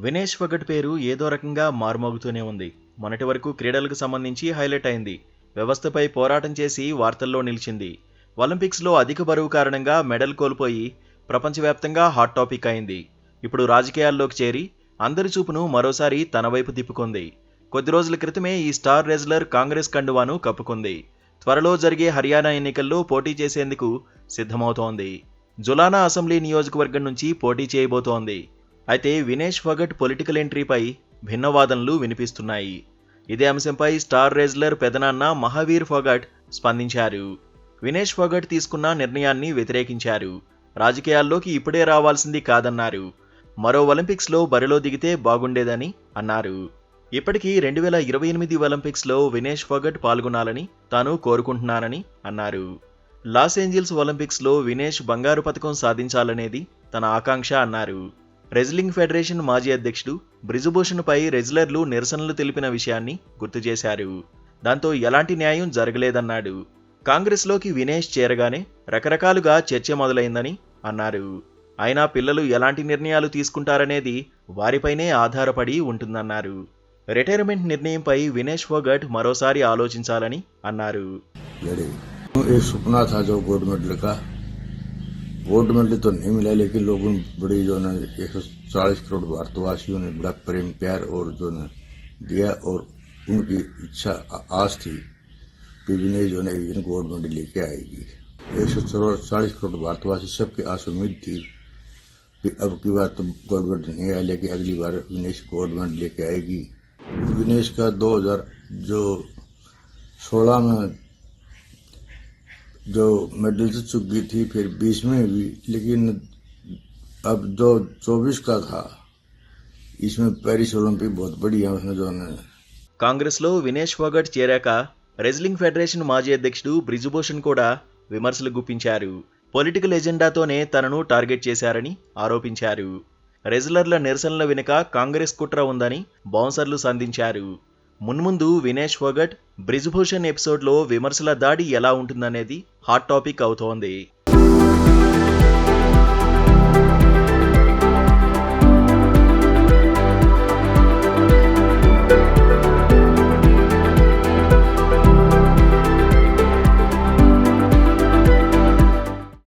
వినేష్ ఫోగట్ పేరు ఏదో రకంగా మారుమోగుతూనే ఉంది. మొన్నటి వరకు క్రీడలకు సంబంధించి హైలైట్ అయింది. వ్యవస్థపై పోరాటం చేసి వార్తల్లో నిలిచింది. ఒలింపిక్స్లో అధిక బరువు కారణంగా మెడల్ కోల్పోయి ప్రపంచవ్యాప్తంగా హాట్ టాపిక్ అయింది. ఇప్పుడు రాజకీయాల్లోకి చేరి అందరి చూపును మరోసారి తన వైపు తిప్పుకుంది. కొద్ది రోజుల క్రితమే ఈ స్టార్ రెజ్లర్ కాంగ్రెస్ కండువాను కప్పుకుంది. త్వరలో జరిగే హర్యానా ఎన్నికల్లో పోటీ చేసేందుకు సిద్ధమవుతోంది. జులానా అసెంబ్లీ నియోజకవర్గం నుంచి పోటీ చేయబోతోంది. అయితే వినేష్ ఫోగట్ పొలిటికల్ ఎంట్రీపై భిన్న వాదనలు వినిపిస్తున్నాయి. ఇదే అంశంపై స్టార్ రెజ్లర్ పెదనాన్న మహావీర్ ఫోగట్ స్పందించారు. వినేష్ ఫోగట్ తీసుకున్న నిర్ణయాన్ని వ్యతిరేకించారు. రాజకీయాల్లోకి ఇప్పుడే రావాల్సింది కాదన్నారు. మరో ఒలింపిక్స్లో బరిలో దిగితే బాగుండేదని అన్నారు. ఇప్పటికీ 2028 ఒలింపిక్స్లో వినేష్ ఫోగట్ పాల్గొనాలని తాను కోరుకుంటున్నానని అన్నారు. లాస్ ఏంజిల్స్ ఒలింపిక్స్లో వినేష్ బంగారు పతకం సాధించాలనేది తన ఆకాంక్ష అన్నారు. రెజ్లింగ్ ఫెడరేషన్ మాజీ అధ్యక్షుడు బ్రిజుభూషణ్పై రెజ్లర్లు నిరసనలు తెలిపిన విషయాన్ని గుర్తు చేశారు. దాంతో ఎలాంటి న్యాయం జరగలేదన్నాడు. కాంగ్రెస్లోకి వినేష్ చేరగానే రకరకాలుగా చర్చ మొదలైందని అన్నారు. అయినా పిల్లలు ఎలాంటి నిర్ణయాలు తీసుకుంటారనేది వారిపైనే ఆధారపడి ఉంటుందన్నారు. రిటైర్మెంట్ నిర్ణయంపై వినేష్ ఫోగట్ మరోసారి ఆలోచించాలని అన్నారు. गोल्ड मेडल तो नहीं मिला, लेकिन लोगों ने बड़ी जो है 140 करोड़ भारतवासियों ने बड़ा प्रेम प्यार और जो है दिया, और उनकी इच्छा आस थी कि विनय जो है गोल्ड मेडल लेके आएगी। 140 करोड़ भारतवासी सबकी आस उम्मीद थी कि अब की बार तो गोल्ड मेडल नहीं आया, लेकिन अगली बार विनेश गोल्ड मेडल लेके आएगी। विनेश का 2016 में जो मेडल से चुक गई थी, फिर 20 में भी, लेकिन अब जो 24 का था, इसमें पेरिस ओलंपिक बहुत बड़ी है, उसमें जो है। కాంగ్రెస్లో వినేష్ ఫోగట్ చేరాక రెజ్లింగ్ ఫెడరేషన్ మాజీ అధ్యక్షుడు బ్రిజుభూషణ్ కూడా విమర్శలు గుప్పించారు. పొలిటికల్ ఎజెండాతోనే తనను టార్గెట్ చేశారని ఆరోపించారు. రెజ్లర్ల నిరసనల వెనుక కాంగ్రెస్ కుట్ర ఉందని బౌన్సర్లు సంధించారు. మున్ముందు వినేష్ ఫోగట్ బ్రిజ్భూషణ్ ఎపిసోడ్లో విమర్శల దాడి ఎలా ఉంటుందనేది హాట్ టాపిక్ అవుతోంది.